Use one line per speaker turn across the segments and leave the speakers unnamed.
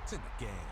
It's in the game.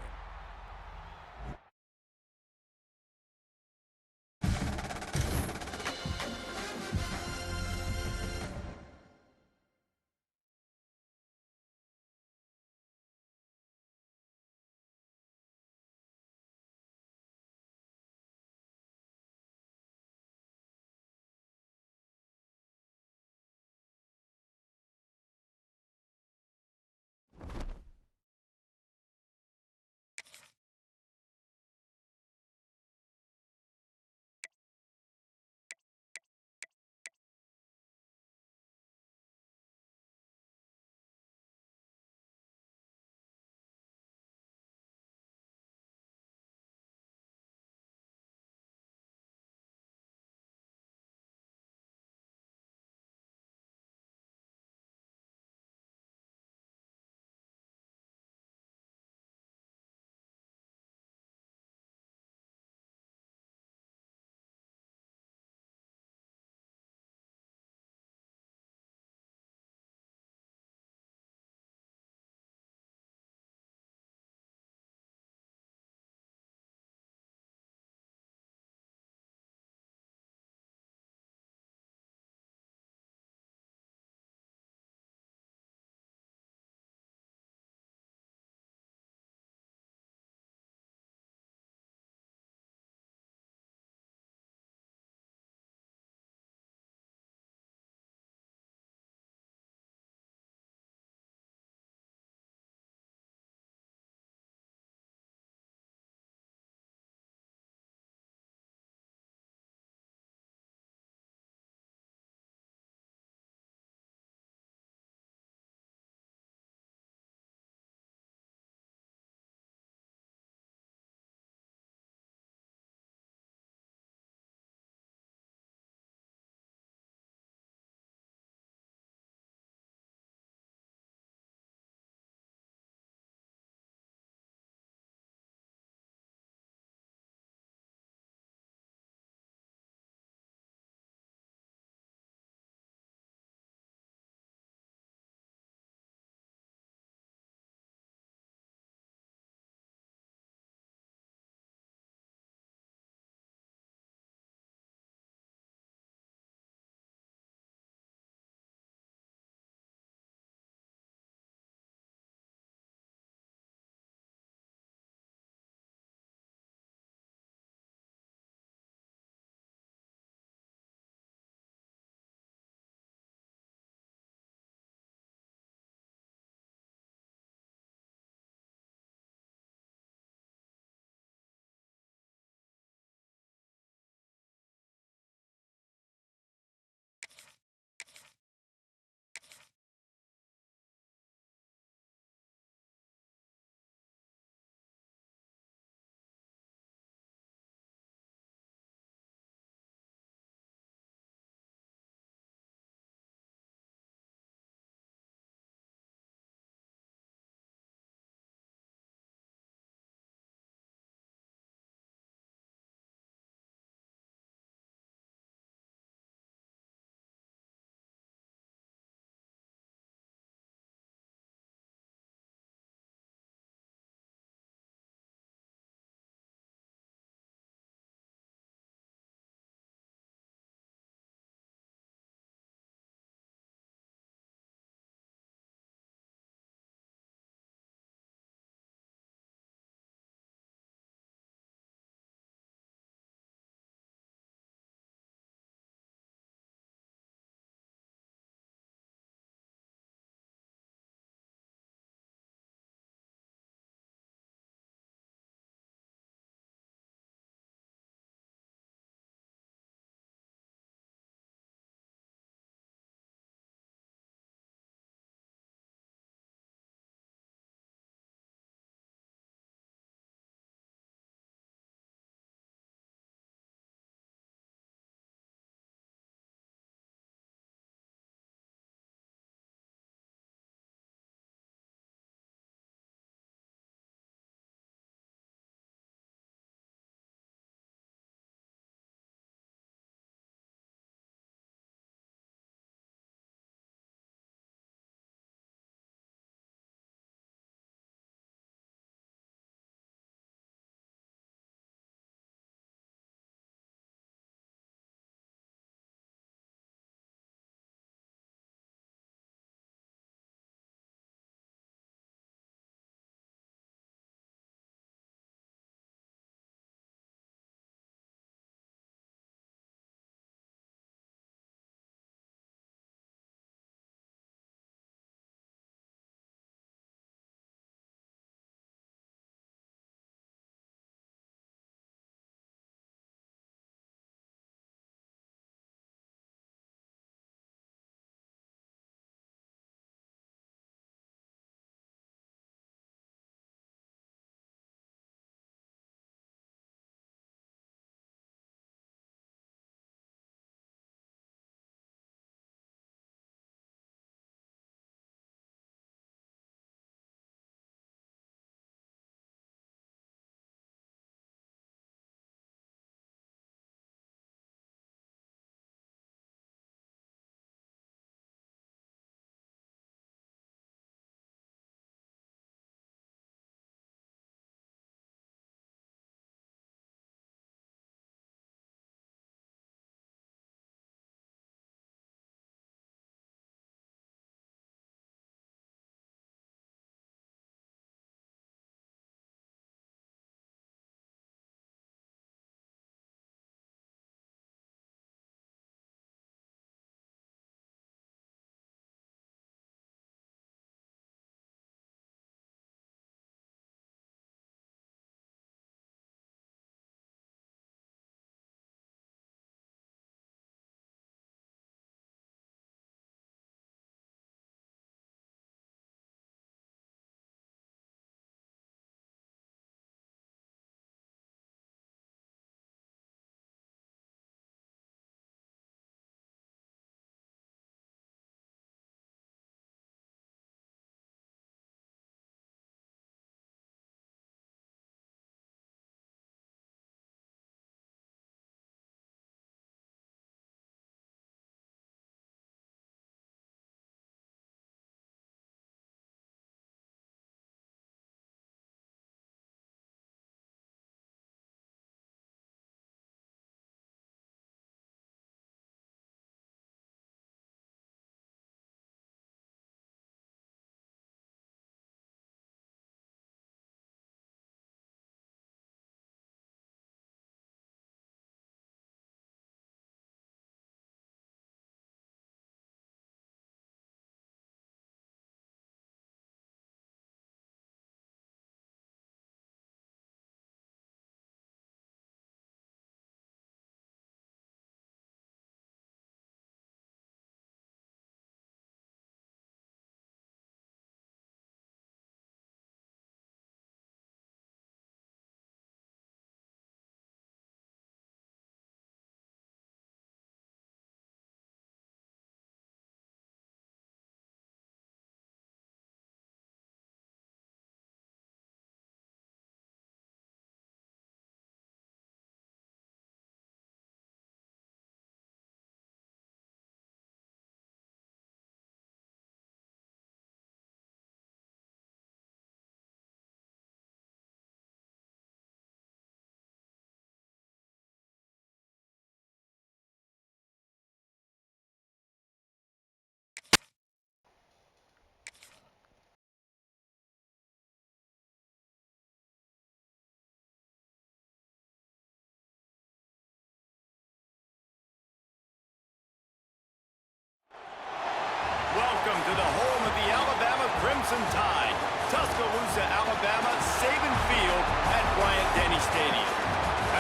Welcome to the home of the Alabama Crimson Tide, Tuscaloosa, Alabama, Saban Field at Bryant-Denny Stadium.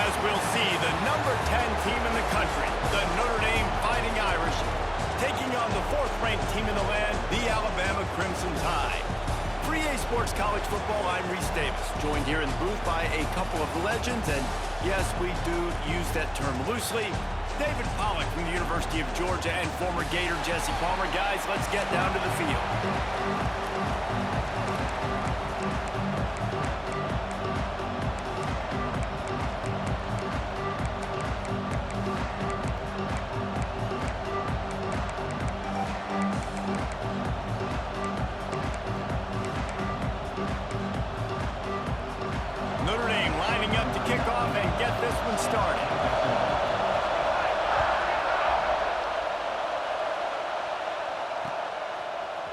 As we'll see, the number 10 team in the country, the Notre Dame Fighting Irish, taking on the 4th-ranked team in the land, the Alabama Crimson Tide. For EA Sports College Football, I'm Reese Davis, joined here in the booth by a couple of legends, and yes, we do use that term loosely. David Pollack from the University of Georgia and former Gator Jesse Palmer. Guys, let's get down to the field. Notre Dame lining up to kick off and get this one started.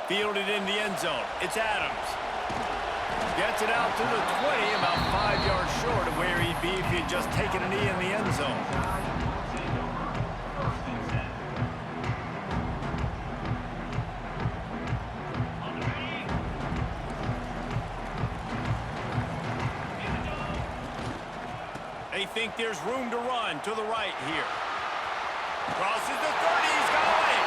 Fielded in the end zone. It's Adams. Gets it out to the 20, about 5 yards short of where he'd be if he had just taken a knee in the end zone. They think there's room to run to the right here. Crosses the 30, he's going.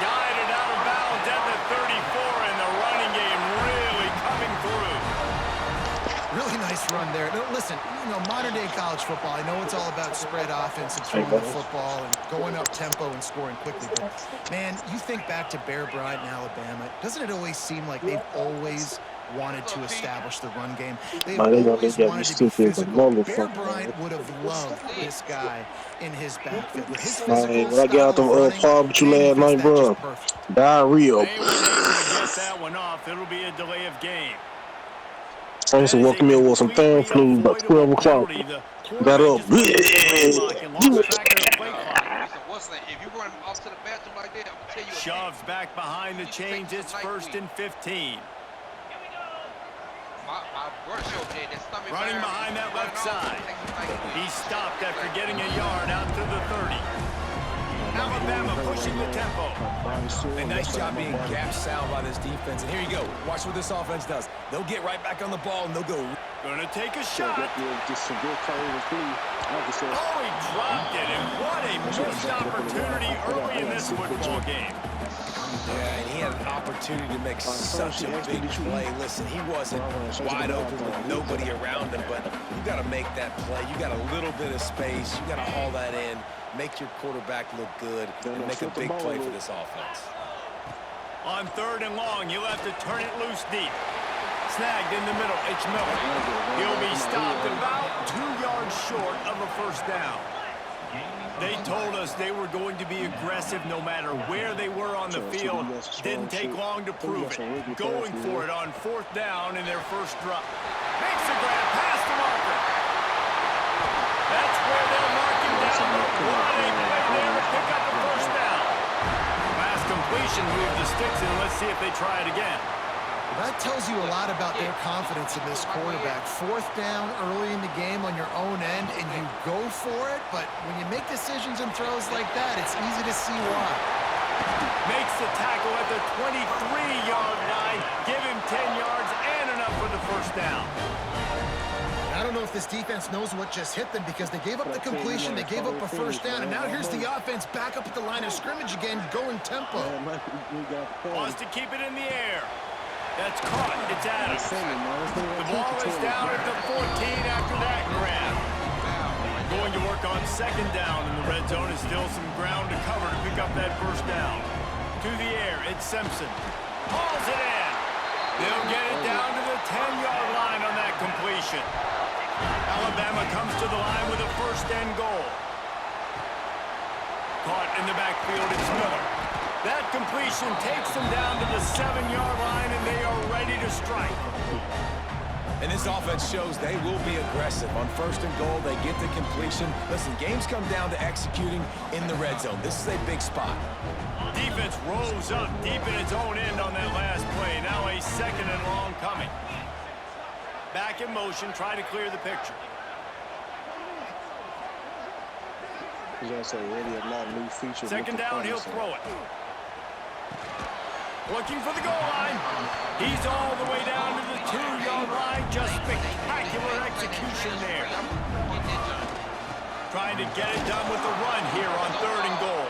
Guided out of bounds at the 34, and the running game really coming through.
Really nice run there. No, listen, modern-day college football, I know it's all about spread offense and throwing the football and going up tempo and scoring quickly. But, man, you think back to Bear Bryant in Alabama, doesn't it always seem like they've always wanted to establish the run game? They've always wanted to be physical. Bear Bryant would have loved this guy in his backfield. With his physical
I got the farm with you last night, bro. Diarrhea.
They were able to get that one off. It'll be a delay of game.
I used to woke me up with some fan flu about 12 o'clock. Got up.
Shoves back behind the chains. It's 1st and 15. Running behind that left side. He stopped after getting a yard out to the 30. Alabama pushing the tempo.
A nice job being gap sound by this defense. And here you go. Watch what this offense does. They'll get right back on the ball, and they'll go.
Gonna take a shot. Oh, he dropped it, and what a missed opportunity early in this football game.
Yeah, and he had an opportunity to make such a big play. Listen, he wasn't wide open with nobody around him, but you got to make that play. You got a little bit of space. You got to haul that in, make your quarterback look good, and make a big play for this offense.
On 3rd and long, you'll have to turn it loose deep. Snagged in the middle, H. Miller. He'll be stopped about 2 yards short of a 1st down. They told us they were going to be aggressive no matter where they were on the field. Didn't take long to prove it. Going for it on 4th down in their first drop. Makes a grab past the marker. That's where they'll mark him down. What a play there to pick up the 1st down. Pass completion, move the sticks in. Let's see if they try it again.
That tells you a lot about their confidence in this quarterback. 4th down early in the game on your own end, and you go for it, but when you make decisions and throws like that, it's easy to see why.
Makes the tackle at the 23-yard line. Give him 10 yards and enough for the 1st down.
I don't know if this defense knows what just hit them because they gave up the completion, they gave up a 1st down, and now here's the offense back up at the line of scrimmage again, going tempo.
Wants to keep it in the air. That's caught. It's Adams. The ball is down at the 14 after that grab. Going to work on 2nd down in the red zone. Is still some ground to cover to pick up that 1st down. To the air, it's Simpson. Hauls it in. They'll get it down to the 10-yard line on that completion. Alabama comes to the line with a 1st and goal. Caught in the backfield, it's Miller. That completion takes them down to the 7-yard line, and they are ready to strike.
And this offense shows they will be aggressive. On 1st and goal, they get the completion. Listen, games come down to executing in the red zone. This is a big spot.
Defense rose up deep in its own end on that last play. Now a 2nd and long coming. Back in motion, try to clear the picture.
There's also already a lot of new features.
2nd down, he'll throw it. Looking for the goal line. He's all the way down to the 2-yard line. Just spectacular execution there. Trying to get it done with the run here on 3rd and goal.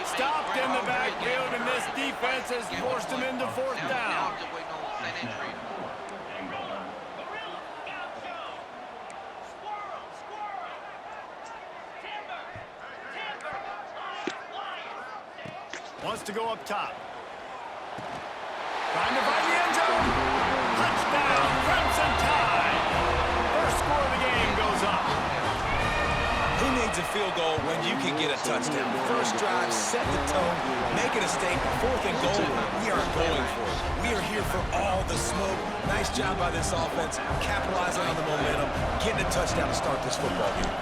Stopped in the backfield, and this defense has forced him into 4th down. Wants to go up top. Trying to find the end zone. Touchdown, Crimson Tide. First score of the game goes up.
Who needs a field goal when you can get a touchdown? First drive, set the tone, make it a statement. 4th and goal, we are going for it. We are here for all the smoke. Nice job by this offense, capitalizing on the momentum, getting a touchdown to start this football game.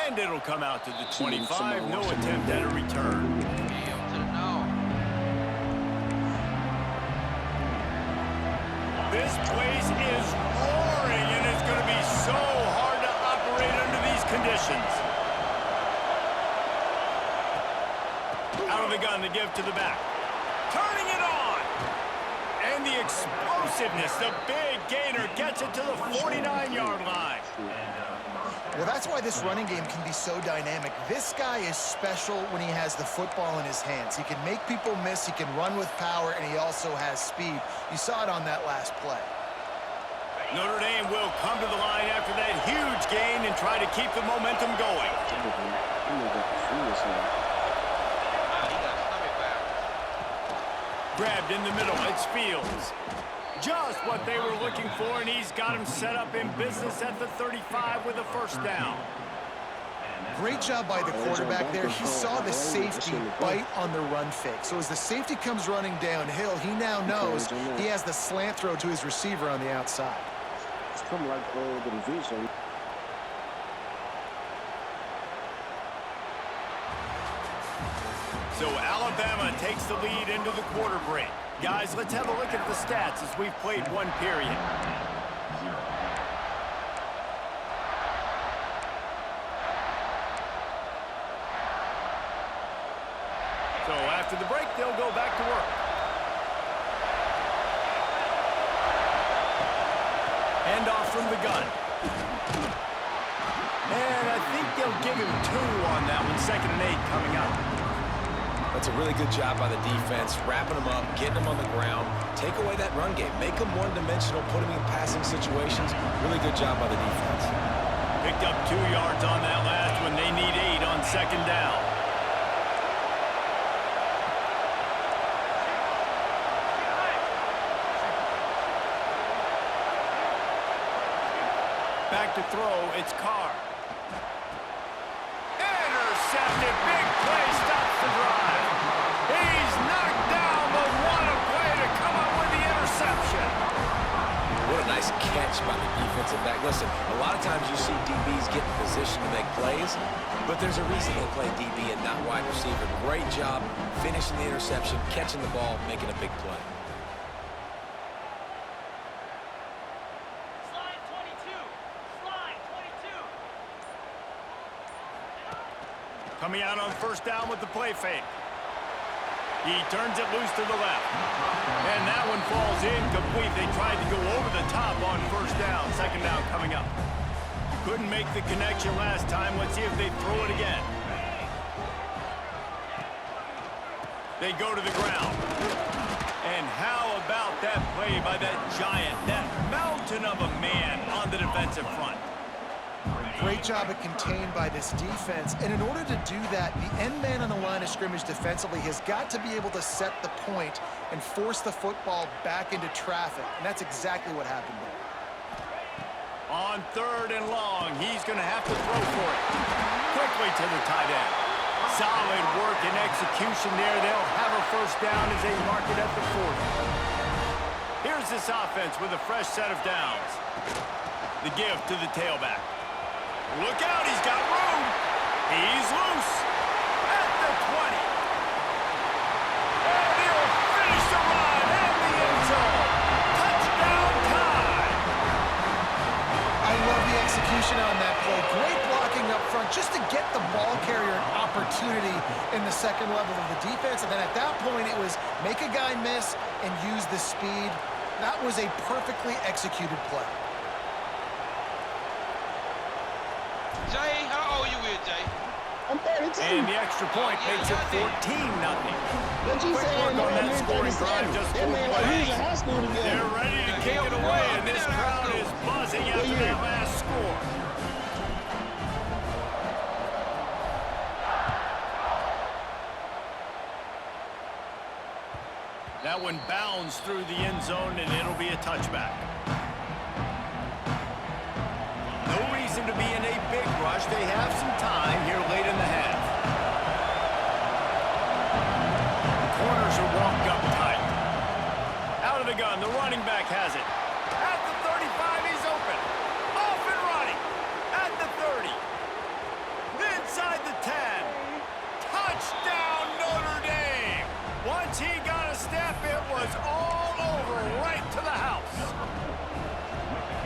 And it'll come out to the 25. No attempt at a return. This place is roaring, and it's going to be so hard to operate under these conditions. Out of the gun to give to the back. Turning it on. And the explosiveness, the big gainer gets it to the 49-yard line.
Well, that's why this running game can be so dynamic. This guy is special when he has the football in his hands. He can make people miss, he can run with power, and he also has speed. You saw it on that last play.
Notre Dame will come to the line after that huge gain and try to keep the momentum going. Grabbed in the middle, it's Fields. Just what they were looking for, and he's got him set up in business at the 35 with a 1st down.
Great job by the quarterback there. He saw the safety bite on the run fake. So as the safety comes running downhill, he now knows he has the slant throw to his receiver on the outside.
It's kind of like the division.
So Alabama takes the lead into the quarter break. Guys, let's have a look at the stats as we've played 1 period. So after the break, they'll go back to work. Handoff from the gun. And I think they'll give him 2 on that one. 2nd and 8 coming up.
That's a really good job by the defense, wrapping them up, getting them on the ground, take away that run game, make them one-dimensional, put them in passing situations. Really good job by the defense.
Picked up 2 yards on that last one. They need 8 on 2nd down. Back to throw, it's Carr. Intercepted, big play, stops the drive. He's knocked down, but what a play to come up with the interception.
What a nice catch by the defensive back. Listen, a lot of times you see DBs get in position to make plays, but there's a reason they play DB and not wide receiver. Great job finishing the interception, catching the ball, making a big play.
Coming out on 1st down with the play fake. He turns it loose to the left. And that one falls incomplete. They tried to go over the top on 1st down. 2nd down coming up. Couldn't make the connection last time. Let's see if they throw it again. They go to the ground. And how about that play by that giant, that mountain of a man on the defensive front?
Great job at contained by this defense. And in order to do that, the end man on the line of scrimmage defensively has got to be able to set the point and force the football back into traffic. And that's exactly what happened there.
On 3rd and long, he's going to have to throw for it. Quickly to the tight end. Solid work and execution there. They'll have a 1st down as they mark it at the 40. Here's this offense with a fresh set of downs. The give to the tailback. Look out, he's got room. He's loose at the 20. And he'll finish the run in the end zone. Touchdown time.
I love the execution on that play. Great blocking up front just to get the ball carrier an opportunity in the second level of the defense. And then at that point, it was make a guy miss and use the speed. That was a perfectly executed play.
Jay, how old you is, Jay?
I'm 32.
And the extra point makes it 14-0.
What you
Quick
saying,
work on
man?
that scoring drive just
That
for
man like he was in
plays.
high school together.
They're ready to kick it away, and this crowd is buzzing after that last score. That one bounds through the end zone, and it'll be a touchback. No reason to be in a big rush. They have some time here late in the half. The corners are walked up tight. Out of the gun, the running back has it. At the 35, he's open. Off and running. At the 30. Inside the 10. Touchdown, Notre Dame. Once he got a step, it was all over, right to the house.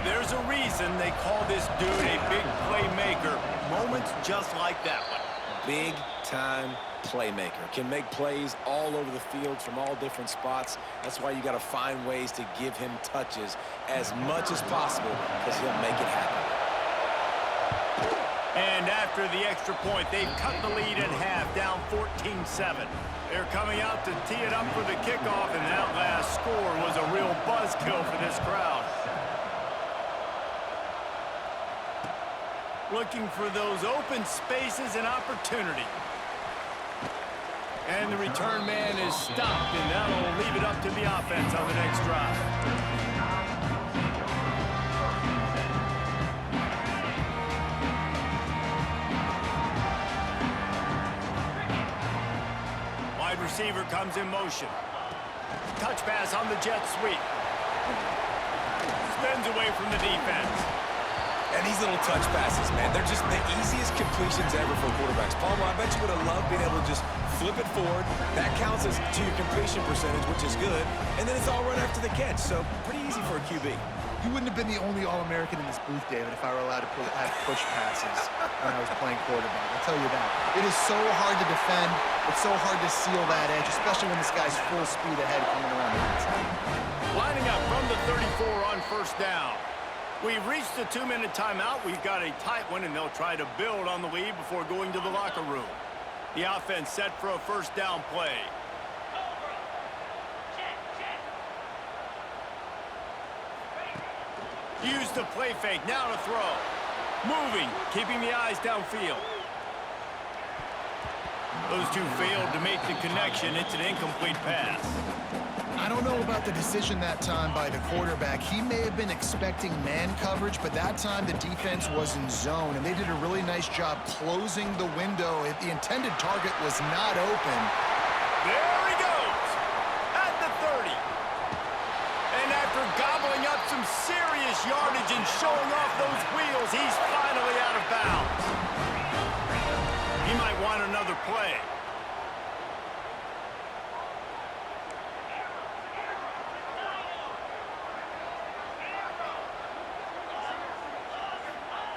There's a reason they call this dude a big playmaker. Moments just like that one.
Big-time playmaker. Can make plays all over the field from all different spots. That's why you got to find ways to give him touches as much as possible, because he'll make it happen.
And after the extra point, they've cut the lead in half, down 14-7. They're coming out to tee it up for the kickoff, and that last score was a real buzzkill for this crowd. Looking for those open spaces and opportunity. And the return man is stopped, and that'll leave it up to the offense on the next drive. Wide receiver comes in motion. Touch pass on the jet sweep. Spins away from the defense.
And these little touch passes, man, they're just the easiest completions ever for quarterbacks. Palmer, I bet you would have loved being able to just flip it forward. That counts as to your completion percentage, which is good. And then it's all run after the catch, so pretty easy for a QB.
You wouldn't have been the only All-American in this booth, David, if I were allowed to have push passes when I was playing quarterback. I'll tell you that. It is so hard to defend. It's so hard to seal that edge, especially when this guy's full speed ahead coming around the outside.
Lining up from the 34 on first down. We've reached the 2-minute timeout. We've got a tight one, and they'll try to build on the lead before going to the locker room. The offense set for a first down play. Use the play fake, now to throw. Moving, keeping the eyes downfield. Those two failed to make the connection. It's an incomplete pass.
I don't know about the decision that time by the quarterback. He may have been expecting man coverage, but that time the defense was in zone, and they did a really nice job closing the window. If the intended target was not open.
There he goes, at the 30. And after gobbling up some serious yardage and showing off those wheels, he's finally out of bounds. He might want another play.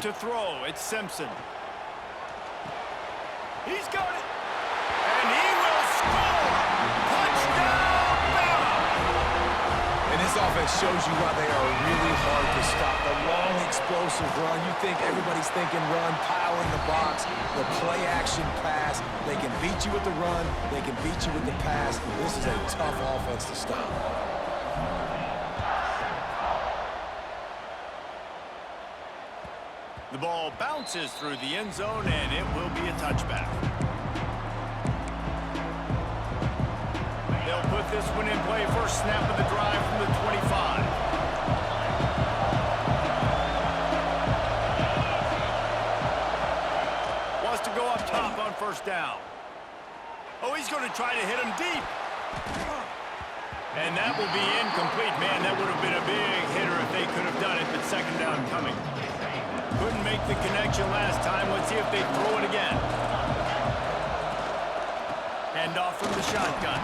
To throw, it's Simpson. He's got it. And he will score! Touchdown, Bama!
And this offense shows you why they are really hard to stop. The long, explosive run. You think everybody's thinking run, pile in the box. The play-action pass. They can beat you with the run. They can beat you with the pass. This is a tough offense to stop.
The ball bounces through the end zone, and it will be a touchback. They'll put this one in play. First snap of the drive from the 25. Wants to go up top on first down. Oh, he's going to try to hit him deep. And that will be incomplete. Man, that would have been a big hitter if they could have done it, but second down coming. Couldn't make the connection last time. Let's see if they throw it again. Hand off from the shotgun.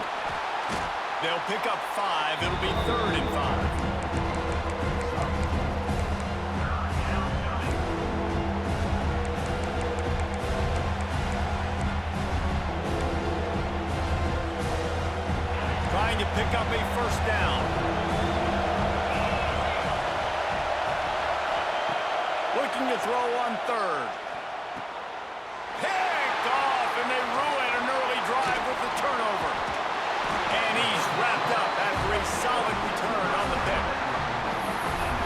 They'll pick up 5. It'll be 3rd and 5. down. Looking to throw on third. Picked off, and they ruin an early drive with the turnover. And he's wrapped up after a solid return on the pick.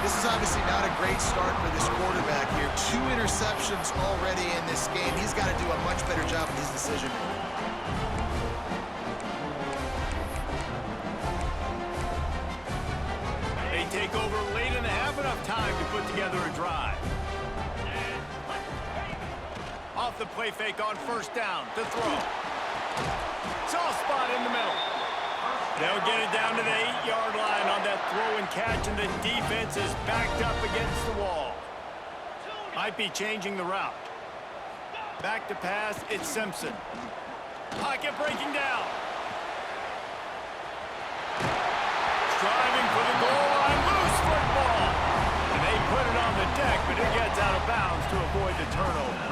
This is obviously not a great start for this quarterback here. 2 interceptions already in this game. He's got to do a much better job with his decision making.
They take over late in the half, enough time to put together a drive. Off the play fake on first down to throw. Soft spot in the middle. They'll get it down to the 8-yard line on that throw and catch, and the defense is backed up against the wall. Might be changing the route. Back to pass, it's Simpson. Pocket breaking down. Striving for the goal line, loose football. And they put it on the deck, but it gets out of bounds to avoid the turnover.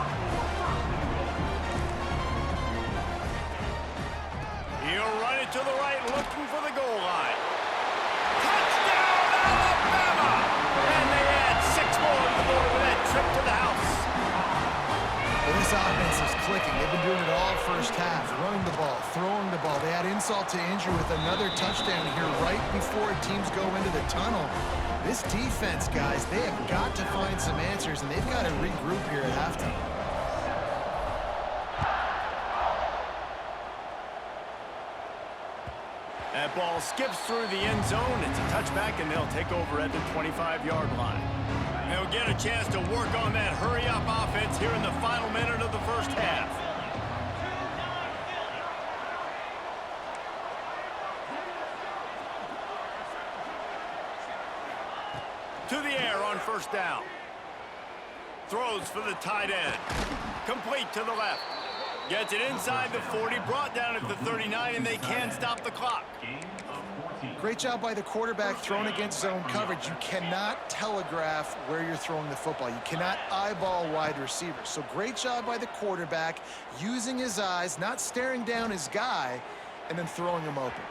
He'll run it to the right, looking for the goal line. Touchdown, Alabama! And they add 6 more to the board with that trip to the house.
Well, this offense is clicking. They've been doing it all first half, running the ball, throwing the ball. They add insult to injury with another touchdown here right before teams go into the tunnel. This defense, guys, they have got to find some answers, and they've got to regroup here at halftime.
That ball skips through the end zone. It's a touchback, and they'll take over at the 25-yard line. They'll get a chance to work on that hurry-up offense here in the final minute of the first half. To the air on first down. Throws for the tight end. Complete to the left. Gets it inside the 40, brought down at the 39, and they can stop the clock.
Great job by the quarterback thrown against zone coverage. You cannot telegraph where you're throwing the football. You cannot eyeball wide receivers. So great job by the quarterback using his eyes, not staring down his guy, and then throwing him open.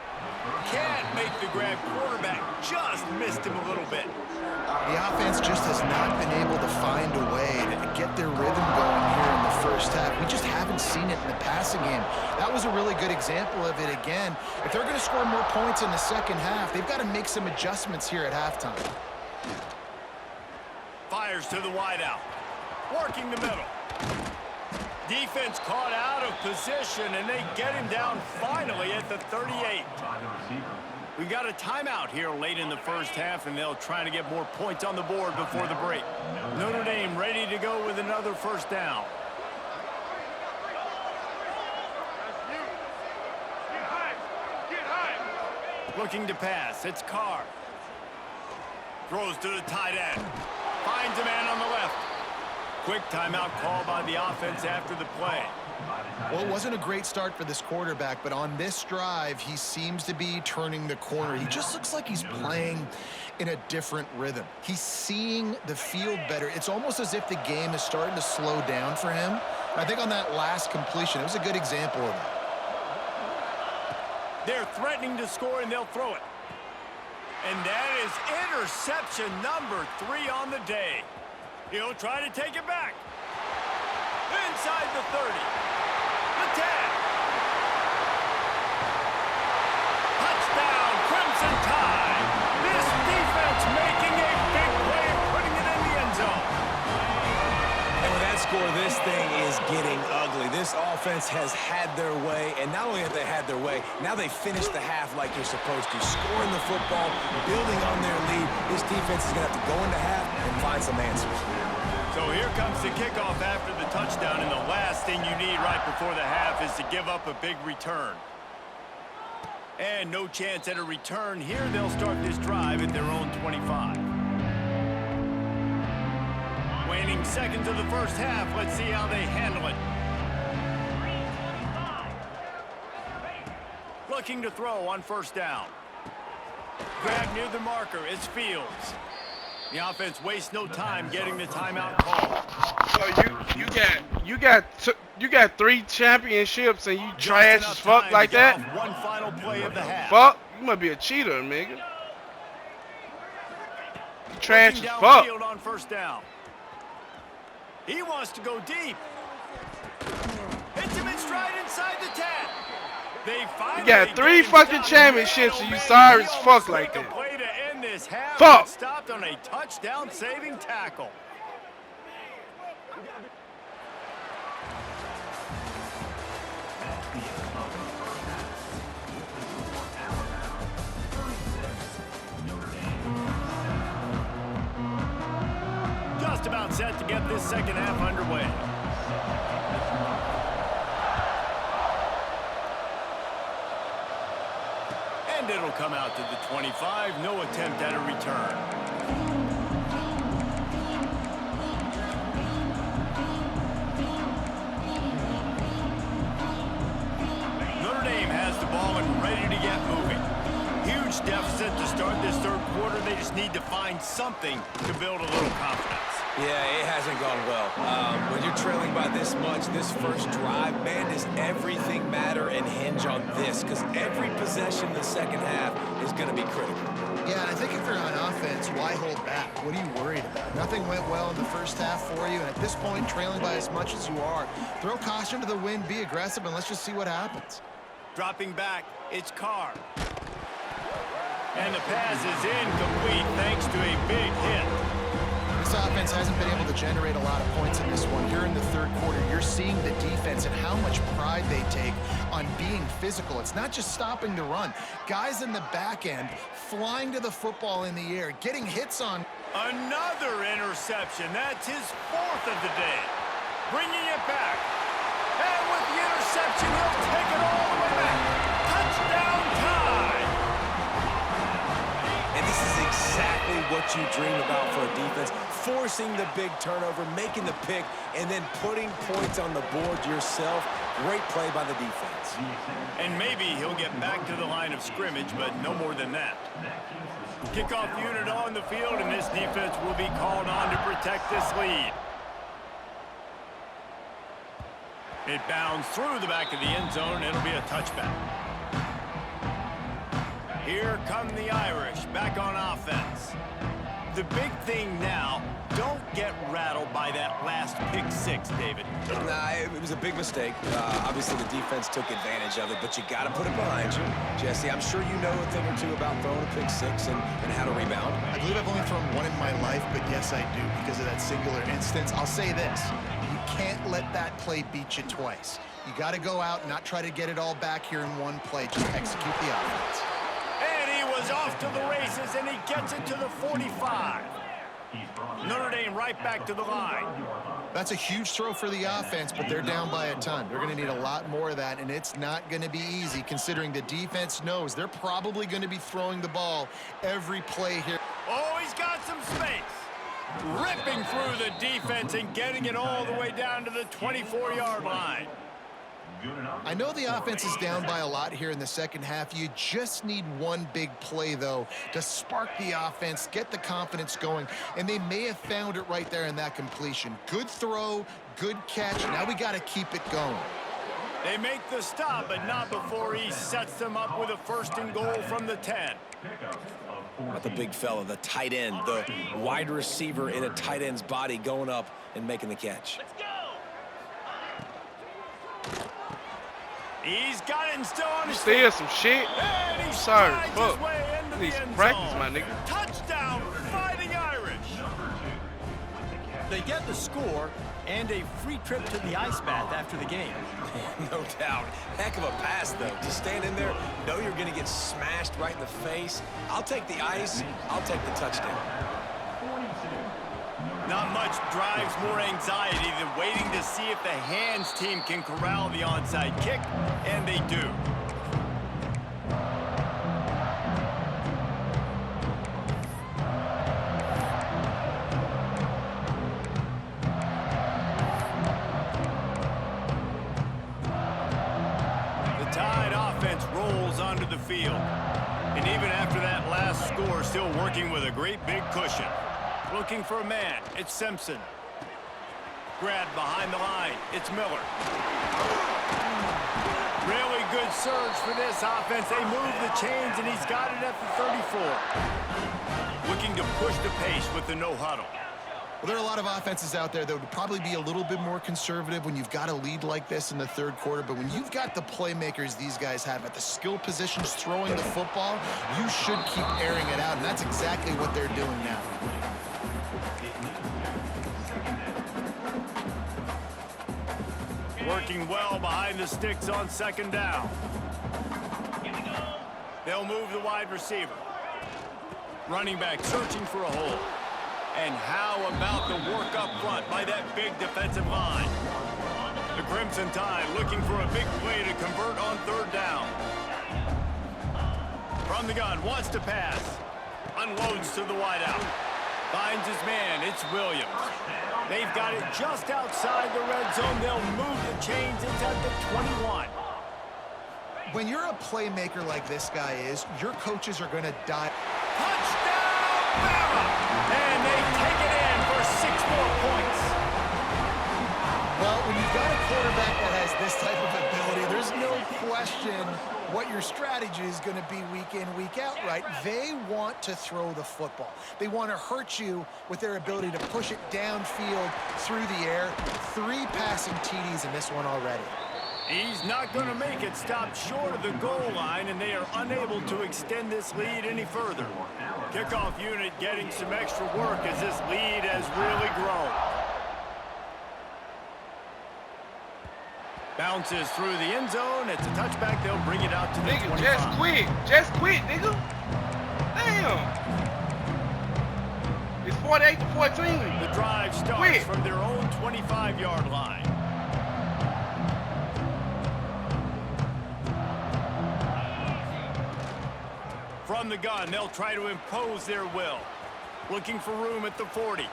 Can't make the grab. Quarterback just missed him a little bit.
The offense just has not been able to find a way to get their rhythm going here in the first half. We just haven't seen it in the passing game. That was a really good example of it again. If they're going to score more points in the second half, they've got to make some adjustments here at halftime.
Fires to the wideout. Working the middle. Defense caught out of position, and they get him down finally at the 38. We've got a timeout here late in the first half, and they'll try to get more points on the board before the break. Notre Dame ready to go with another first down. Looking to pass, it's Carr. Throws to the tight end. Finds a man on the left. Quick timeout call by the offense after the play.
Well, it wasn't a great start for this quarterback, but on this drive, he seems to be turning the corner. He just looks like he's playing in a different rhythm. He's seeing the field better. It's almost as if the game is starting to slow down for him. I think on that last completion, it was a good example of that.
They're threatening to score, and they'll throw it. And that is interception number 3 on the day. He'll try to take it back. Inside the 30. The 10. Touchdown, Crimson Tide. This defense making a big play and putting it in the end zone.
And with that score, this thing is getting ugly. This offense has had their way, and not only have they had their way, now they finished the half like you're supposed to, scoring the football, building on their lead. This defense is going to have to go into half and find some answers.
So here comes the kickoff after the touchdown, and the last thing you need right before the half is to give up a big return. And no chance at a return here. They'll start this drive at their own 25. Waning seconds of the first half. Let's see how they handle it. Looking to throw on first down. Grab near the marker. It's Fields. The offense wastes no time getting the timeout call.
So you got 3 championships and you trash as fuck like that?
One final play of the half.
Fuck, You might be a cheater, nigga. You trash as fuck.
Downfield on first down. He wants to go deep. Hits him in stride inside the 10. They finally
You got 3 fucking championships and you sorry as fuck like that.
Play to end this half.
Fuck.
Stopped on a touchdown-saving tackle. Just about set to get this second half underway. And it'll come out to the 25. No attempt at a return. Notre Dame has the ball and ready to get moving. Huge deficit to start this third quarter. They just need to find something to build a little confidence.
Yeah, it hasn't gone well. When you're trailing by this much, this first drive, man, does everything matter and hinge on this? Because every possession in the second half is going to be critical.
Yeah, I think if you're on offense, why hold back? What are you worried about? Nothing went well in the first half for you, and at this point, trailing by as much as you are, throw caution to the wind, be aggressive, and let's just see what happens.
Dropping back, it's Carr. And the pass is incomplete thanks to a big hit.
This offense hasn't been able to generate a lot of points in this one. Here in the third quarter, you're seeing the defense and how much pride they take on being physical. It's not just stopping the run. Guys in the back end flying to the football in the air, getting hits on.
Another interception. That's his 4th of the day. Bringing it back. And with the interception, he'll take it all the way back. Touchdown time.
And this is exactly what you dream about for a defense. Forcing the big turnover, making the pick, and then putting points on the board yourself. Great play by the defense.
And maybe he'll get back to the line of scrimmage, but no more than that. Kickoff unit on the field, and this defense will be called on to protect this lead. It bounds through the back of the end zone, and it'll be a touchback. Here come the Irish, back on offense. The big thing now, don't get rattled by that last pick six, David.
Nah, it was a big mistake. Obviously, the defense took advantage of it, but you got to put it behind you. Jesse, I'm sure you know a thing or two about throwing a pick six and how to rebound.
I believe I've only thrown one in my life, but yes, I do because of that singular instance. I'll say this. You can't let that play beat you twice. You got to go out and not try to get it all back here in one play. Just execute the offense.
And he was off to the races, and he gets it to the 45. Notre Dame right back to the line.
That's a huge throw for the offense, but they're down by a ton. They're going to need a lot more of that, and it's not going to be easy considering the defense knows they're probably going to be throwing the ball every play here.
Oh, he's got some space. Ripping through the defense and getting it all the way down to the 24-yard line.
I know the offense is down by a lot here in the second half. You just need one big play, though, to spark the offense, get the confidence going, and they may have found it right there in that completion. Good throw, good catch. Now we got to keep it going.
They make the stop, but not before he sets them up with a 1st and goal from the 10.
Not the big fella, the tight end, the wide receiver in a tight end's body going up and making the catch.
He's got it and still on his
Still some shit.
And he
Sorry,
slides
fuck.
his way into
Need
the
some
end
practice,
zone.
my nigga.
Touchdown, Fighting Irish.
They get the score and a free trip to the ice bath after the game.
No doubt. Heck of a pass, though. Just stand in there, know you're going to get smashed right in the face. I'll take the ice. I'll take the touchdown.
Not much drives more anxiety than waiting to see if the hands team can corral the onside kick, and they do. The Tide offense rolls onto the field. And even after that last score, still working with a great big cushion. Looking for a man, it's Simpson. Grabbed behind the line, it's Miller. Really good surge for this offense. They move the chains, and he's got it at the 34. Looking to push the pace with the no huddle.
Well, there are a lot of offenses out there that would probably be a little bit more conservative when you've got a lead like this in the third quarter. But when you've got the playmakers these guys have at the skill positions throwing the football, you should keep airing it out, and that's exactly what they're doing now.
Working well behind the sticks on second down. They'll move the wide receiver. Running back searching for a hole. And how about the work up front by that big defensive line? The Crimson Tide looking for a big play to convert on third down. From the gun, wants to pass. Unloads to the wideout. Finds his man, it's Williams. They've got it just outside the red zone. They'll move the chains inside the 21.
When you're a playmaker like this guy is, your coaches are going to die.
Touchdown, Bama! And they take it in for 6 more points.
Well, when you've got a quarterback that has this type of ability, there's no question what your strategy is going to be week in, week out, right? They want to throw the football. They want to hurt you with their ability to push it downfield through the air. 3 passing TDs in this one already.
He's not going to make it. Stopped short of the goal line, and they are unable to extend this lead any further. Kickoff unit getting some extra work as this lead has really grown. Bounces through the end zone. It's a touchback. They'll bring it out to the 25.
Just quit, nigga. Damn. It's 48-14.
The drive starts from their own 25-yard line. From the gun, they'll try to impose their will. Looking for room at the 40.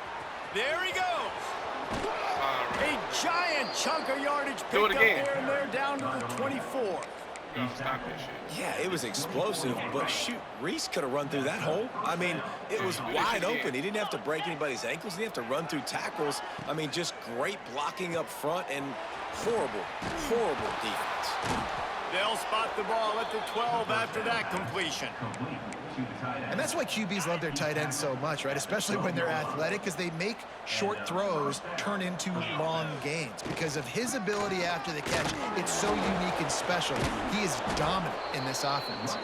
There he goes. A giant chunk of yardage picked up there, and they're down to the 24.
Stop that shit.
Yeah, it was explosive, but shoot, Reese could have run through that hole. I mean, it was wide open. He didn't have to break anybody's ankles. He didn't have to run through tackles. I mean, just great blocking up front and horrible, horrible defense.
They'll spot the ball at the 12 after that completion.
And that's why QBs love their tight ends so much, right? Especially when they're athletic, because they make short throws turn into long gains. Because of his ability after the catch, it's so unique and special. He is dominant in this offense.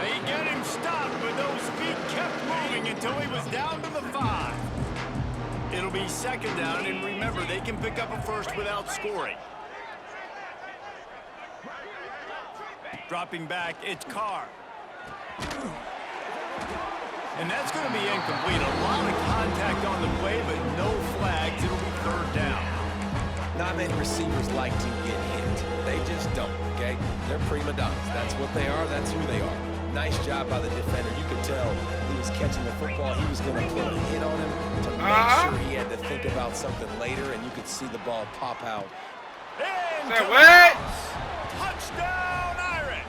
They get him stopped, but those feet kept moving until he was down to the 5. It'll be second down, and remember, they can pick up a first without scoring. Dropping back, it's Carr. And that's going to be incomplete. A lot of contact on the play, but no flags. It'll be third down.
Not many receivers like to get hit. They just don't, okay? They're prima donnas. That's what they are. That's who they are. Nice job by the defender. You could tell he was catching the football. He was going to put a hit on him to make sure he had to think about something later, and you could see the ball pop out.
And
what?
Touchdown, Irish.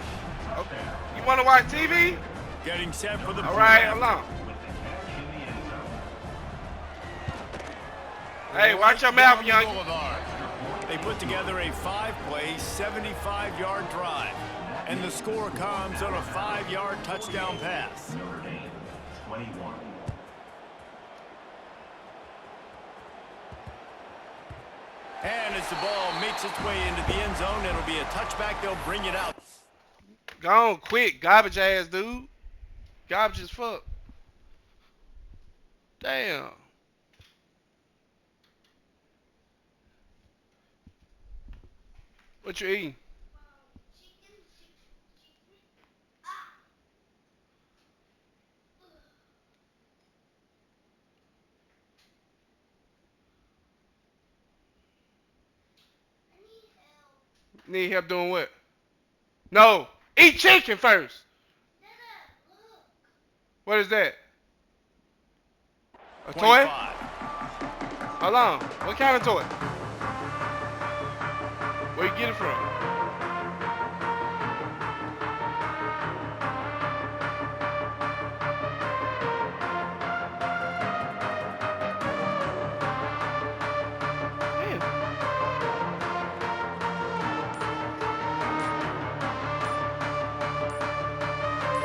Okay. You want to watch TV?
Getting set for the
all right, hold on. Hey, watch your mouth, young.
They put together a 5-play, 75-yard drive. And the score comes on a 5-yard touchdown pass. And as the ball makes its way into the end zone, it'll be a touchback. They'll bring it out.
Go on, quick. Garbage ass, dude. Garbage as fuck. Damn. What you eating? Need help doing what? No. Eat chicken first. What is that? A
25.
toy? Hold on. What kind of toy? Where you get it from?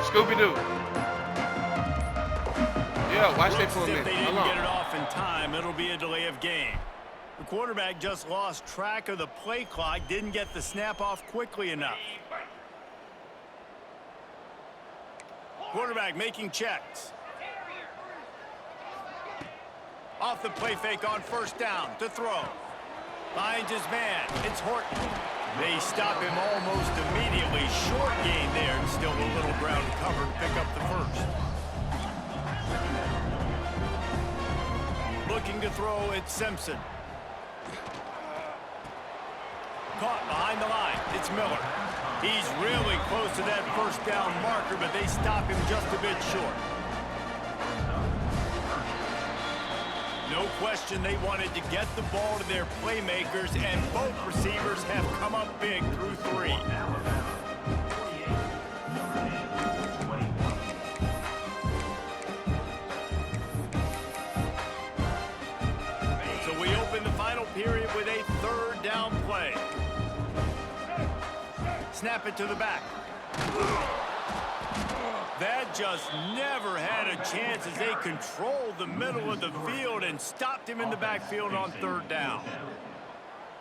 Scooby-Doo. Yeah, watch that
Looks
for a
as if
minute.
they didn't
Hold
get it
on.
off in time, it'll be a delay of game. The quarterback just lost track of the play clock, didn't get the snap off quickly enough. Quarterback making checks. Off the play fake on first down to throw. Finds his man. It's Horton. They stop him almost immediately. Short gain there and still a little ground cover to pick up the first. Looking to throw, it's Simpson. Caught behind the line. It's Miller. He's really close to that first down marker, but they stop him just a bit short. No question they wanted to get the ball to their playmakers, and both receivers have come up big through 3. So we open the final period with a 3rd down play. Snap it to the back. That just never had a chance as they controlled the middle of the field and stopped him in the backfield on 3rd down.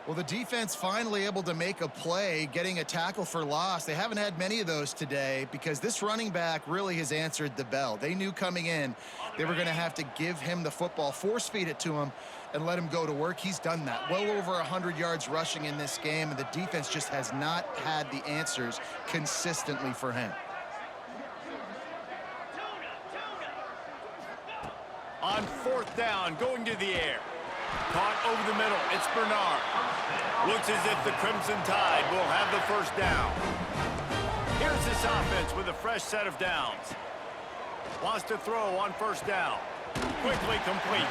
Well, the defense finally able to make a play, getting a tackle for loss. They haven't had many of those today because this running back really has answered the bell. They knew coming in they were going to have to give him the football, force feed it to him, and let him go to work. He's done that. Well over 100 yards rushing in this game, and the defense just has not had the answers consistently for him.
On 4th down, going to the air. Caught over the middle. It's Bernard. Looks as if the Crimson Tide will have the first down. Here's this offense with a fresh set of downs. Wants to throw on 1st down. Quickly complete.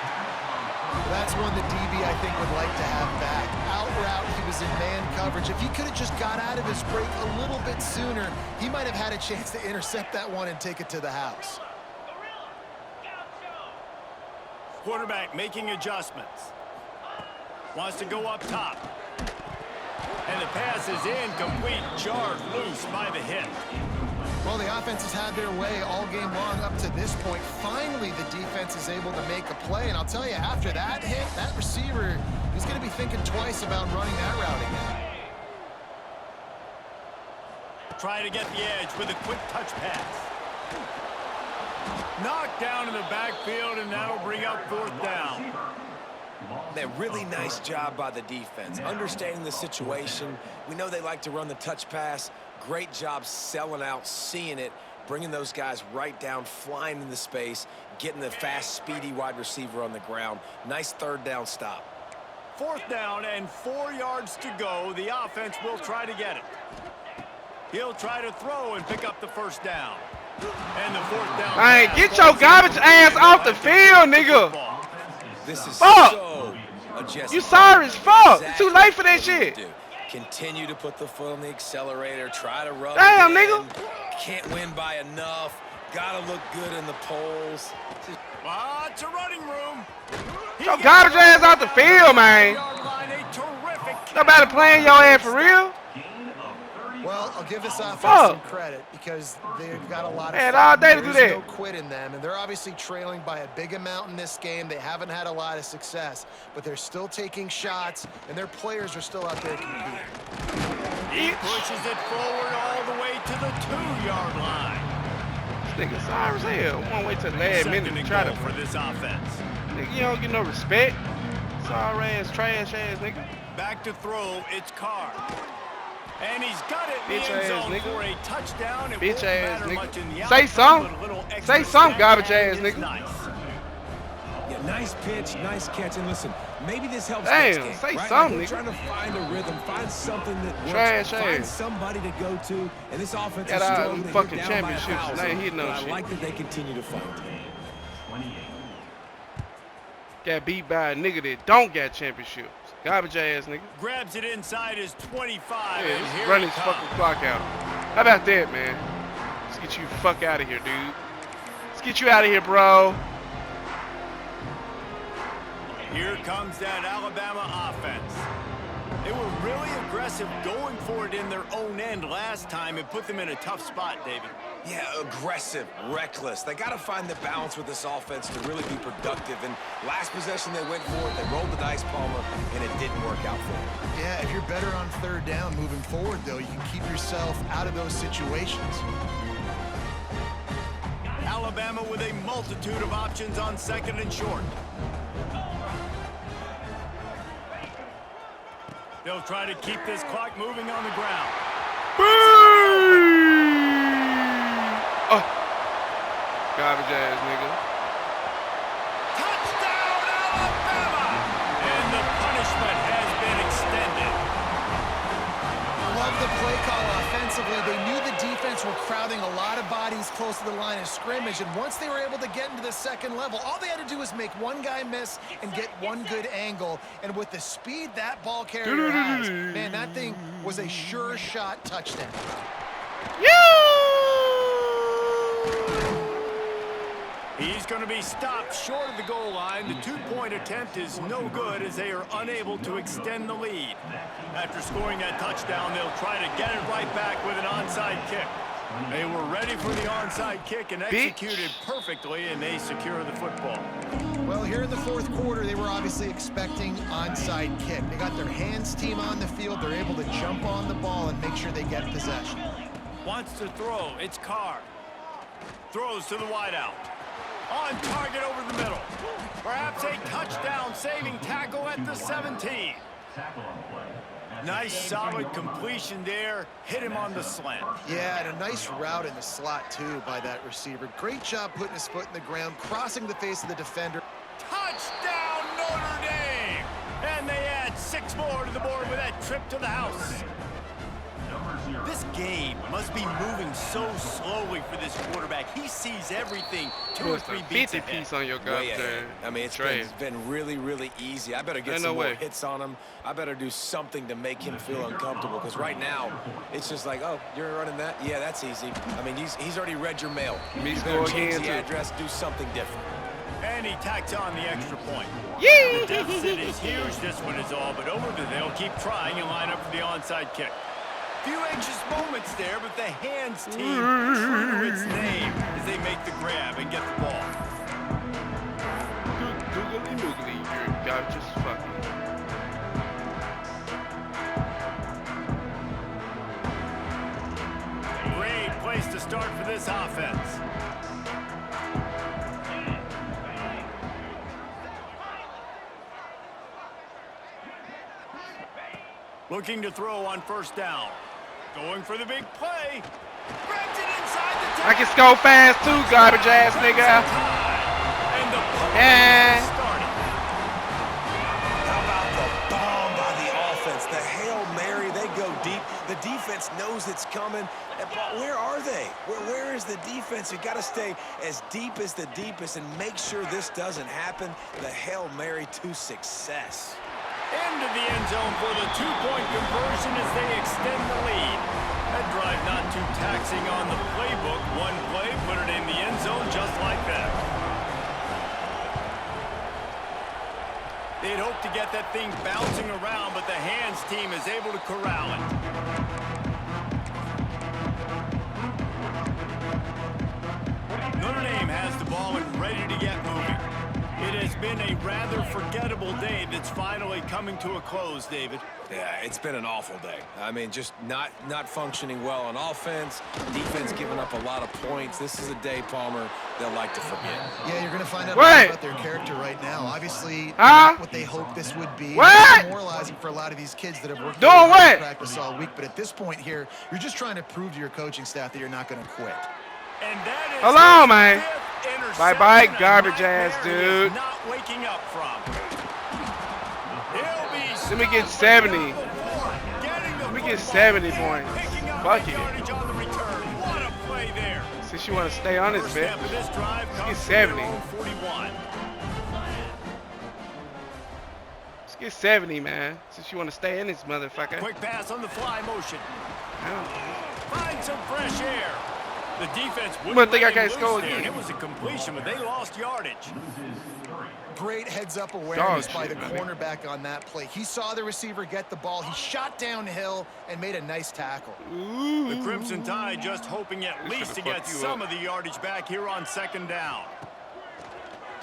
That's one the DB, I think, would like to have back. Out route, he was in man coverage. If he could have just got out of his break a little bit sooner, he might have had a chance to intercept that one and take it to the house.
Quarterback making adjustments. Wants to go up top. And the pass is incomplete. Jarred loose by the hit.
Well, the offense has had their way all game long up to this point. Finally, the defense is able to make a play. And I'll tell you, after that hit, that receiver is going to be thinking twice about running that route again.
Try to get the edge with a quick touch pass. Knocked down in the backfield, and that'll bring up 4th down.
Man, really nice job by the defense. Understanding the situation. We know they like to run the touch pass. Great job selling out, seeing it, bringing those guys right down, flying into space, getting the fast, speedy wide receiver on the ground. Nice 3rd down stop.
4th down and 4 yards to go. The offense will try to get it. He'll try to throw and pick up the first down. And the 4th down.
Hey, get your garbage ass off the field, nigga.
This is
Fuck.
so adjustable.
You sorry as fuck. It's too
Exactly
late for that
what you
shit.
do. Continue to put the foot on the accelerator. Try to rub
Damn,
it in.
nigga.
Can't win by enough. Gotta look good in the polls.
Lots of running room.
Get your garbage ass off the field, man. Nobody playing your ass for real.
Well, I'll give this offense
Fuck.
some credit because they've got a lot of
Man, all day to do
There's
that.
no quit in them, and they're obviously trailing by a big amount in this game. They haven't had a lot of success, but they're still taking shots, and their players are still out there competing.
He pushes it forward all the way to the 2-yard line.
This nigga sorry as hell. One way to the last minute to try to
for this offense.
Nigga, you don't get no respect. Sorry ass, trash ass, nigga.
Back to throw, it's Carr. And he's got it in
Bitch
the end
ass
zone
nigga.
for a touchdown. It
Bitch
won't
ass
matter
nigga.
much in the
Say
outcome,
something.
but a little extra
Say something,
snap
garbage
and
ass
it's
nigga.
Nice.
Yeah, nice pitch, nice catch, and listen, maybe this helps
Damn,
next game,
say
right?
something,
Like
nigga.
they're trying to find a rhythm, find something that works,
Trash
find
ass.
somebody to go to, and this offense
Got
is
all
struggling.
them
They're
fucking
down by
championships,
1,000,
and they ain't hitting no
but I
shit.
like that they continue to fight.
Got beat by a nigga that don't got championships. Garbage ass nigga.
Grabs it inside his 25.
Yeah,
and
just
here
run
it
his
comes.
fucking clock out. How about that, man? Let's get you the fuck out of here, dude. Let's get you out of here, bro.
Here comes that Alabama offense. They were really aggressive going for it in their own end last time and put them in a tough spot, David.
Yeah, aggressive, reckless. They got to find the balance with this offense to really be productive. And last possession they went for it, they rolled the dice, Palmer, and it didn't work out for them.
Yeah, if you're better on third down moving forward, though, you can keep yourself out of those situations.
Alabama with a multitude of options on second and short. They'll try to keep this clock moving on the ground.
Oh. Garbage ass, nigga.
Touchdown, Alabama! And the punishment has been extended.
Love the play call offensively. They knew the defense were crowding a lot of bodies close to the line of scrimmage, and once they were able to get into the second level, all they had to do was make one guy miss and get one good angle. And with the speed that ball carrier has, man, that thing was a sure shot touchdown.
He's going to be stopped short of the goal line. The two-point attempt is no good as they are unable to extend the lead. After scoring that touchdown, they'll try to get it right back with an onside kick. They were ready for the onside kick and executed perfectly, and they secure the football.
Well, here in the fourth quarter, they were obviously expecting onside kick. They got their hands team on the field. They're able to jump on the ball and make sure they get possession.
Wants to throw. It's Carr. Throws to the wideout. On target over the middle. Perhaps a touchdown-saving tackle at the 17. Nice, solid completion there. Hit him on the slant.
Yeah, and a nice route in the slot, too, by that receiver. Great job putting his foot in the ground, crossing the face of the defender.
Touchdown, Notre Dame! And they add 6 more to the board with that trip to the house. This game must be moving so slowly for this quarterback. He sees everything 2 or 3 beats ahead.
piece on your
Way
goddamn.
ahead. I mean, it's been really, really easy. I better get some more hits on him. I better do something to make him feel uncomfortable, because right now, it's just like, oh, you're running that? Yeah, that's easy. I mean, he's already read your mail.
Me
You
score
better change
again,
the
too.
address, do something different.
And he tacks on the extra point.
Yee!
The deficit is huge. This one is all but over, but they'll keep trying and line up for the onside kick. Few anxious moments there, but the hands team true to its name as they make the grab and get the ball.
Googly moogly, you're garbage as fuck.
Great place to start for this offense. Looking to throw on first down. Going for the big play. Grabs it inside the
I can score fast too, garbage ass nigga.
And the
Yeah.
started.
How about the bomb by the offense? The Hail Mary, they go deep. The defense knows it's coming. But where are they? Where is the defense? You got to stay as deep as the deepest and make sure this doesn't happen. The Hail Mary to success.
Into the end zone for the two-point conversion as they extend the lead. That drive not too taxing on the playbook. One play, put it in the end zone just like that. They'd hoped to get that thing bouncing around, but the hands team is able to corral it. Notre Dame has the ball and ready to get moving. It has been a rather forgettable day that's finally coming to a close, David.
Yeah, it's been an awful day. I mean, just not functioning well on offense. Defense giving up a lot of points. This is a day, Palmer, they'll like to forget.
Yeah, you're going to find out
What?
about their character right now. Obviously,
Huh?
not what they hoped this would be.
What?
It's demoralizing for a lot of these kids that have worked
Doing
really hard
what?
in practice all week. But at this point here, you're just trying to prove to your coaching staff that you're not going to quit.
And that is
Hello,
his
man.
fifth interception,
Bye-bye,
a
garbage
nightmare
ass
he
dude.
is not waking up from. He'll be
Let me get
stopped
70.
at the 4, getting the
Let me get
football
70
and
points.
picking up
Fuck
the
it.
yardage on the return. What a play there.
Since you want to stay on this
First
bitch.
step of this drive
Let's
comes
get
from their
70.
own 41.
Let's get 70, man. Since you want to stay in this motherfucker.
Quick pass on the fly motion.
Oh.
Find some fresh air. The defense
You
wouldn't
might think
let
I can't
him
score
loose there.
again.
It was a completion, but they lost yardage.
Great heads-up awareness
Dog
by the
shit, man.
cornerback on that play. He saw the receiver get the ball. He shot downhill and made a nice tackle.
The Crimson Tide just hoping at
This
least to
should've
get
fucked you
some
up.
of the yardage back here on 2nd down.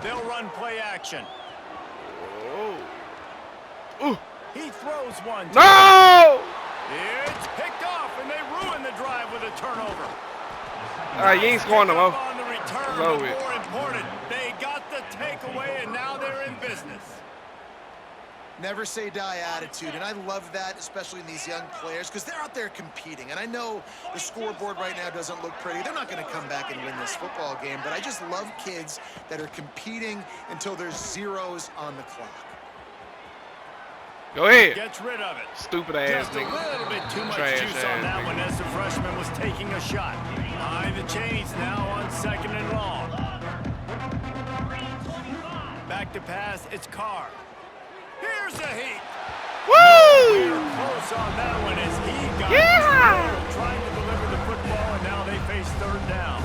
They'll run play action.
Oh. Ooh.
He throws one.
No!
It's picked off, and they ruin the drive with a turnover.
All right, you ain't scoring no more.
On the return,
Low
but
it.
more important, they got the takeaway, and now they're in business.
Never say die attitude, and I love that, especially in these young players, because they're out there competing. And I know the scoreboard right now doesn't look pretty. They're not going to come back and win this football game, but I just love kids that are competing until there's zeros on the clock.
Go ahead.
Gets rid of it.
Stupid ass
Just a
nigga.
little bit too much
Trash
juice on
ass
that
nigga.
one as the freshman was taking a shot. Behind the chains now on 2nd and long. Back to pass, it's Carr. Here's a heat.
Woo!
Close on that one as he got trying to deliver the football, and now they face 3rd down.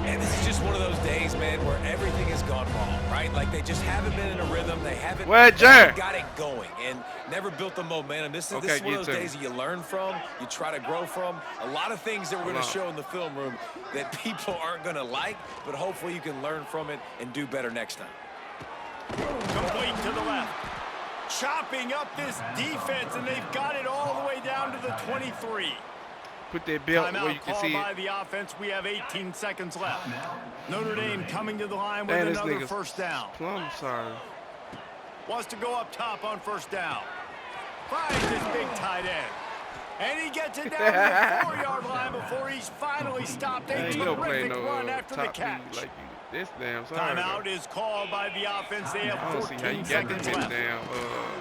And this is just one of those days, man, where everything has gone wrong, right? Like they just haven't been in a rhythm. They haven't got it going and never built the momentum. This is one of those days that you learn from, you try to grow from. A lot of things that we're going to show in the film room that people aren't going to like, but hopefully you can learn from it and do better next time.
Complete to the left. Chopping up this defense, and they've got it all the way down to the 23.
Put that belt
Timeout
where you can
called
see
by
it.
the offense. We have 18 seconds left. Notre Dame coming to the line with
Man, this
another
nigga's
1st down.
plumb sorry.
Wants to go up top on 1st down. Finds his big tight end. And he gets it down to the 4-yard line before he's finally stopped. A
Man, you don't play
terrific
no
run after the
top
catch.
league like you. This damn sorry.
Timeout is called by the offense. They have
I don't see how you
14
got
seconds
this
left.
damn.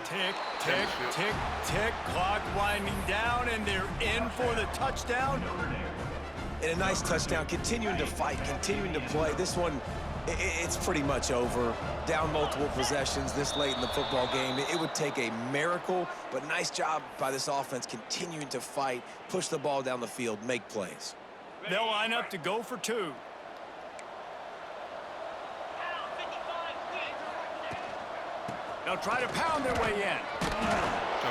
Tick, tick, tick, tick. Clock winding down, and they're in for the touchdown.
And a nice touchdown, continuing to fight, continuing to play. This one, it's pretty much over. Down multiple possessions this late in the football game. It would take a miracle, but nice job by this offense continuing to fight, push the ball down the field, make plays.
They'll line up to go for 2. They'll try to pound their way in.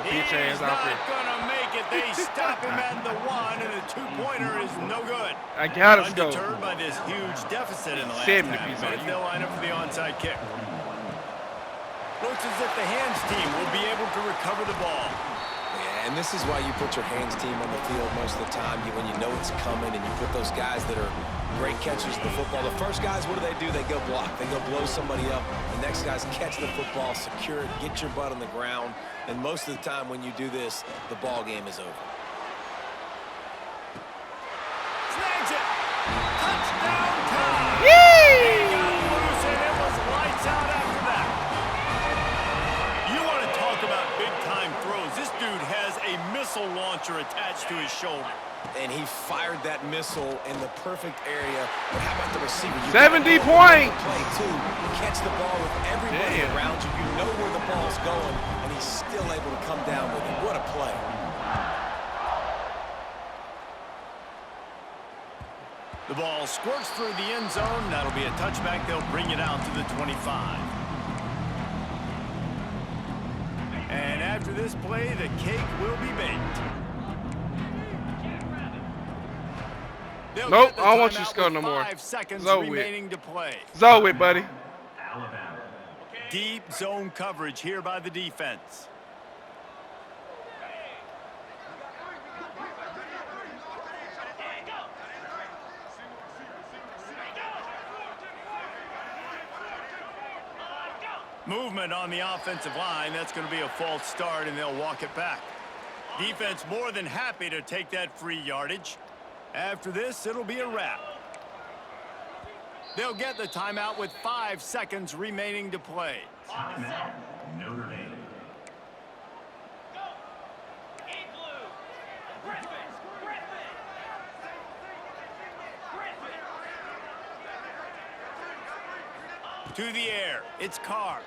He's not going to make it. They stop him at the 1, and the 2-pointer is no good.
I gotta go.
Undeterred by this huge deficit in the last
70
half.
piece on you.
They'll line up for the onside kick. Looks as if the hands team will be able to recover the ball.
Yeah, and this is why you put your hands team on the field most of the time. When you know it's coming, and you put those guys that are great catchers of the football. The first guys, what do? They go block. They go blow somebody up. The next guys catch the football, secure it, get your butt on the ground. And most of the time when you do this, the ball game is over.
Snags it. Touchdown time. He got loose, and it was lights out after that. You want to talk about big-time throws. This dude has a missile launcher attached to his shoulder.
And he fired that missile in the perfect area. But how about the receiver?
70 points.
Play too. Catch the ball with everybody around you. You know where the ball's going, and he's still able to come down with it. What a play.
The ball squirts through the end zone. That'll be a touchback. They'll bring it out to the 25. And after this play, the cake will be baked.
Nope, I don't want you to score no more.
5 seconds
Zoe.
remaining to play.
Zoe, buddy.
Deep zone coverage here by the defense. Movement on the offensive line. That's going to be a false start, and they'll walk it back. Defense more than happy to take that free yardage. After this, it'll be a wrap. They'll get the timeout with 5 seconds remaining to play.
Timeout, Notre Dame.
To the air, it's Carr.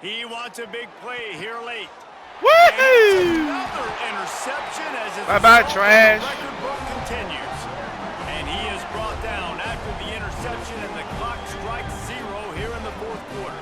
He wants a big play here late.
Woohoo!
Another interception as his
Bye-bye, trash.
record book continues. And he is brought down after the interception, and the clock strikes 0. quarter.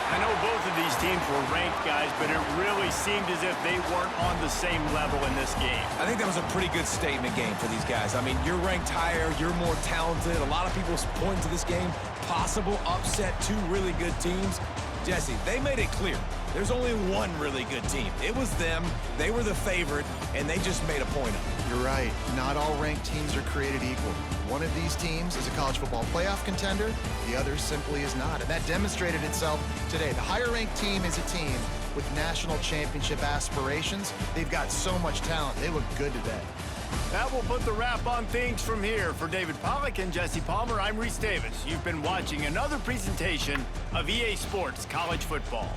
I know both of these teams were ranked, guys, but it really seemed as if they weren't on the same level in this game.
I think that was a pretty good statement game for these guys. I mean, you're ranked higher, you're more talented. A lot of people point to this game, possible upset, two really good teams. Jesse, they made it clear. There's only one really good team. It was them. They were the favorite, and they just made a point of it.
You're right. Not all ranked teams are created equal. One of these teams is a college football playoff contender. The other simply is not. And that demonstrated itself today. The higher-ranked team is a team with national championship aspirations. They've got so much talent. They look good today.
That will put the wrap on things from here. For David Pollack and Jesse Palmer, I'm Reese Davis. You've been watching another presentation of EA Sports College Football.